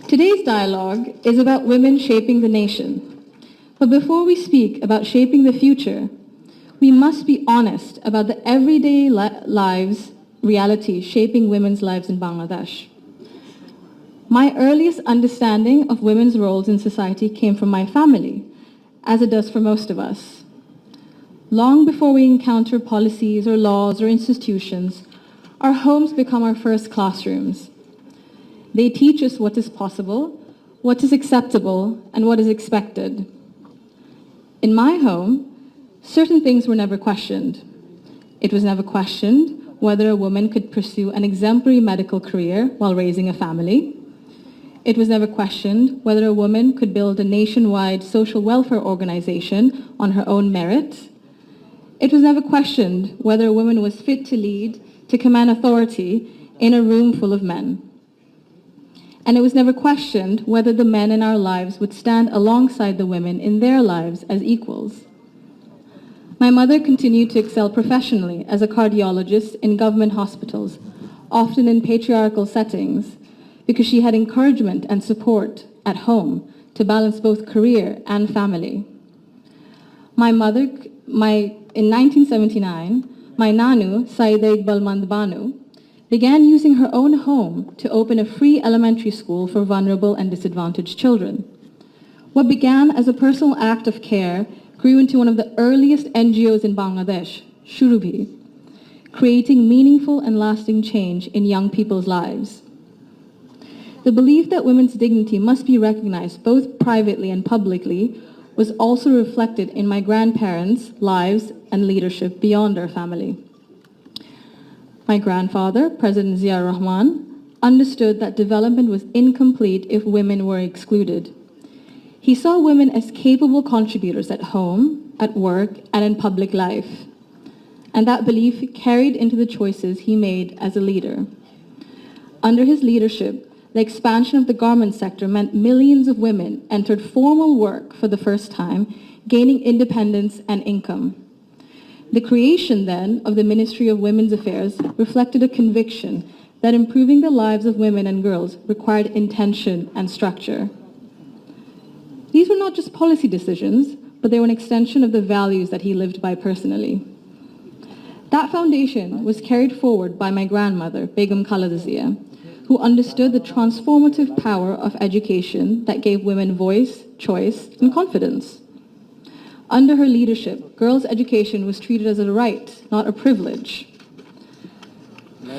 Today's dialogue is about women shaping the nation. But before we speak about shaping the future, we must be honest about the everyday lives reality shaping women's lives in Bangladesh. My earliest understanding of women's roles in society came from my family, as it does for most of us. Long before we encounter policies or laws or institutions, our homes become our first classrooms. They teach us what is possible, what is acceptable, and what is expected. In my home, certain things were never questioned. It was never questioned whether a woman could pursue an exemplary medical career while raising a family. It was never questioned whether a woman could build a nationwide social welfare organization on her own merit. It was never questioned whether a woman was fit to lead, to command authority in a room full of men. And it was never questioned whether the men in our lives would stand alongside the women in their lives as equals. My mother continued to excel professionally as a cardiologist in government hospitals, often in patriarchal settings, because she had encouragement and support at home to balance both career and family. In 1979, my Nanu, Saida Iqbal Mandbanu, began using her own home to open a free elementary school for vulnerable and disadvantaged children. What began as a personal act of care grew into one of the earliest NGOs in Bangladesh, Shurubhi, creating meaningful and lasting change in young people's lives. The belief that women's dignity must be recognized both privately and publicly was also reflected in my grandparents' lives and leadership beyond our family. My grandfather, President Zaima Rahman, understood that development was incomplete if women were excluded. He saw women as capable contributors at home, at work, and in public life. And that belief carried into the choices he made as a leader. Under his leadership, the expansion of the garment sector meant millions of women entered formal work for the first time, gaining independence and income. The creation then of the Ministry of Women's Affairs reflected a conviction that improving the lives of women and girls required intention and structure. These were not just policy decisions, but they were an extension of the values that he lived by personally. That foundation was carried forward by my grandmother, Begum Khaleda Zia, who understood the transformative power of education that gave women voice, choice, and confidence. Under her leadership, girls' education was treated as a right, not a privilege.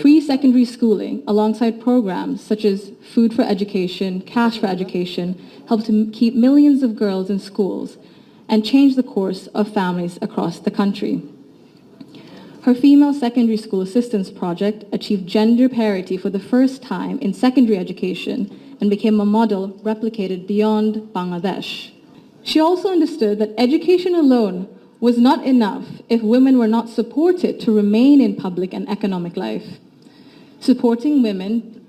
Free secondary schooling, alongside programs such as Food for Education, Cash for Education, helped to keep millions of girls in schools and change the course of families across the country. Her Female Secondary School Assistance Project achieved gender parity for the first time in secondary education and became a model replicated beyond Bangladesh. She also understood that education alone was not enough if women were not supported to remain in public and economic life. Supporting women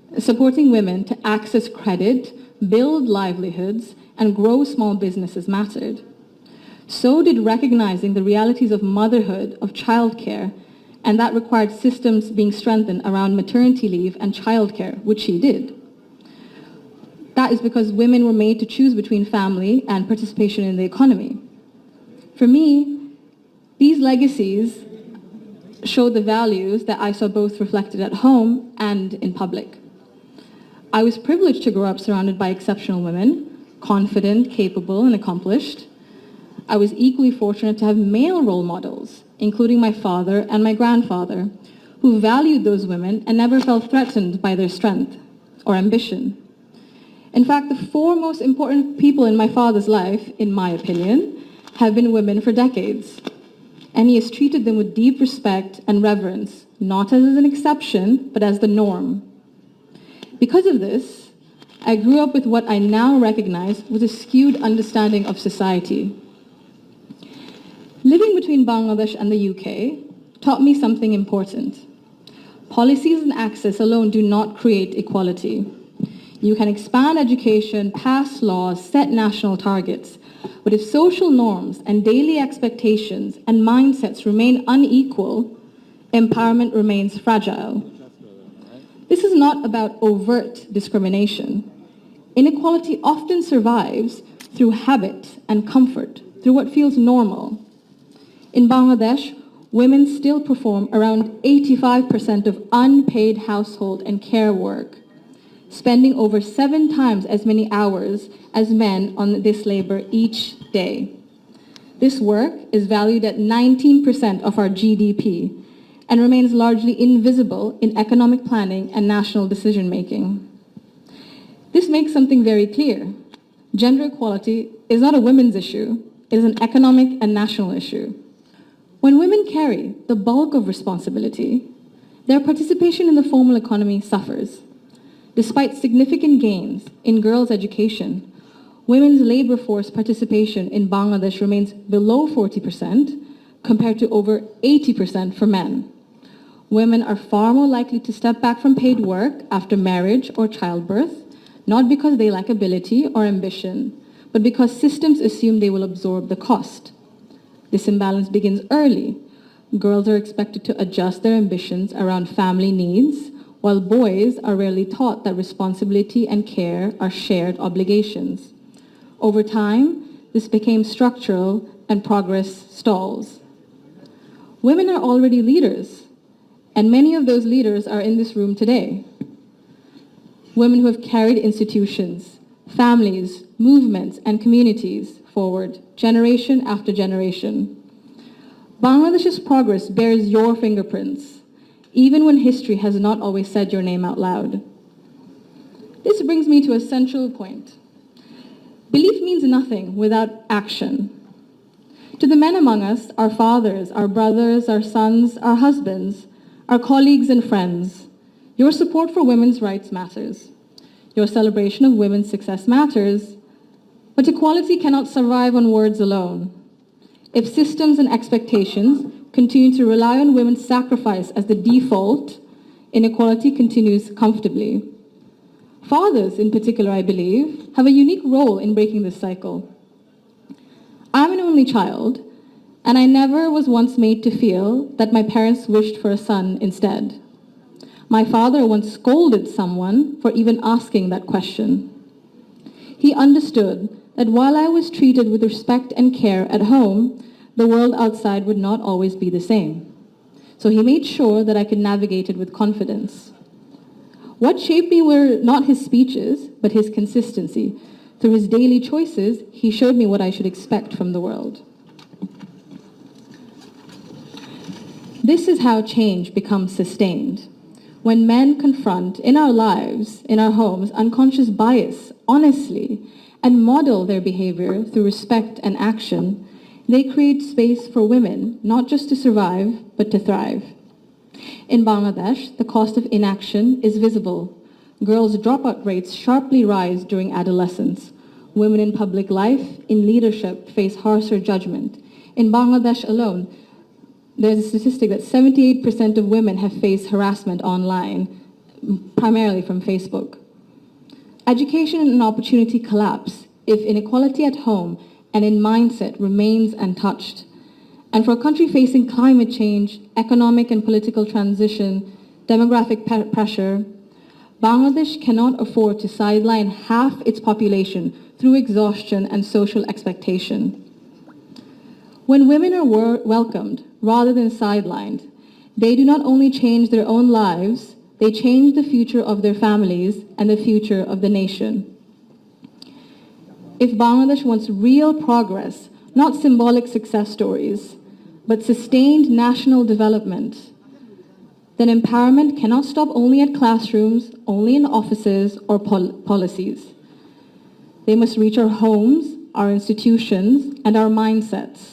to access credit, build livelihoods, and grow small businesses mattered. So did recognizing the realities of motherhood, of childcare, and that required systems being strengthened around maternity leave and childcare, which she did. That is because women were made to choose between family and participation in the economy. For me, these legacies show the values that I saw both reflected at home and in public. I was privileged to grow up surrounded by exceptional women, confident, capable, and accomplished. I was equally fortunate to have male role models, including my father and my grandfather, who valued those women and never felt threatened by their strength or ambition. In fact, the four most important people in my father's life, in my opinion, have been women for decades. And he has treated them with deep respect and reverence, not as an exception, but as the norm. Because of this, I grew up with what I now recognize was a skewed understanding of society. Living between Bangladesh and the UK taught me something important. Policies and access alone do not create equality. You can expand education, pass laws, set national targets, but if social norms and daily expectations and mindsets remain unequal, empowerment remains fragile. This is not about overt discrimination. Inequality often survives through habit and comfort, through what feels normal. In Bangladesh, women still perform around 85% of unpaid household and care work, spending over 7 times as many hours as men on this labor each day. This work is valued at 19% of our GDP and remains largely invisible in economic planning and national decision-making. This makes something very clear. Gender equality is not a women's issue, it is an economic and national issue. When women carry the bulk of responsibility, their participation in the formal economy suffers. Despite significant gains in girls' education, women's labor force participation in Bangladesh remains below 40% compared to over 80% for men. Women are far more likely to step back from paid work after marriage or childbirth, not because they lack ability or ambition, but because systems assume they will absorb the cost. This imbalance begins early. Girls are expected to adjust their ambitions around family needs, while boys are rarely taught that responsibility and care are shared obligations. Over time, this became structural and progress stalls. Women are already leaders, and many of those leaders are in this room today. Women who have carried institutions, families, movements, and communities forward, generation after generation. Bangladesh's progress bears your fingerprints, even when history has not always said your name out loud. This brings me to a central point. Belief means nothing without action. To the men among us, our fathers, our brothers, our sons, our husbands, our colleagues and friends, your support for women's rights matters. Your celebration of women's success matters, but equality cannot survive on words alone. If systems and expectations continue to rely on women's sacrifice as the default, inequality continues comfortably. Fathers, in particular, I believe, have a unique role in breaking this cycle. I'm an only child, and I never was once made to feel that my parents wished for a son instead. My father once scolded someone for even asking that question. He understood that while I was treated with respect and care at home, the world outside would not always be the same. So he made sure that I could navigate it with confidence. What shaped me were not his speeches, but his consistency. Through his daily choices, he showed me what I should expect from the world. This is how change becomes sustained. When men confront in our lives, in our homes, unconscious bias honestly and model their behavior through respect and action, they create space for women not just to survive, but to thrive. In Bangladesh, the cost of inaction is visible. Girls' dropout rates sharply rise during adolescence. Women in public life, in leadership, face harsher judgment. In Bangladesh alone, there's a statistic that 78% of women have faced harassment online, primarily from Facebook. Education and opportunity collapse if inequality at home and in mindset remains untouched. And for a country facing climate change, economic and political transition, demographic pressure, Bangladesh cannot afford to sideline half its population through exhaustion and social expectation. When women are welcomed rather than sidelined, they do not only change their own lives, they change the future of their families and the future of the nation. If Bangladesh wants real progress, not symbolic success stories, but sustained national development, then empowerment cannot stop only at classrooms, only in offices or policies. They must reach our homes, our institutions, and our mindsets.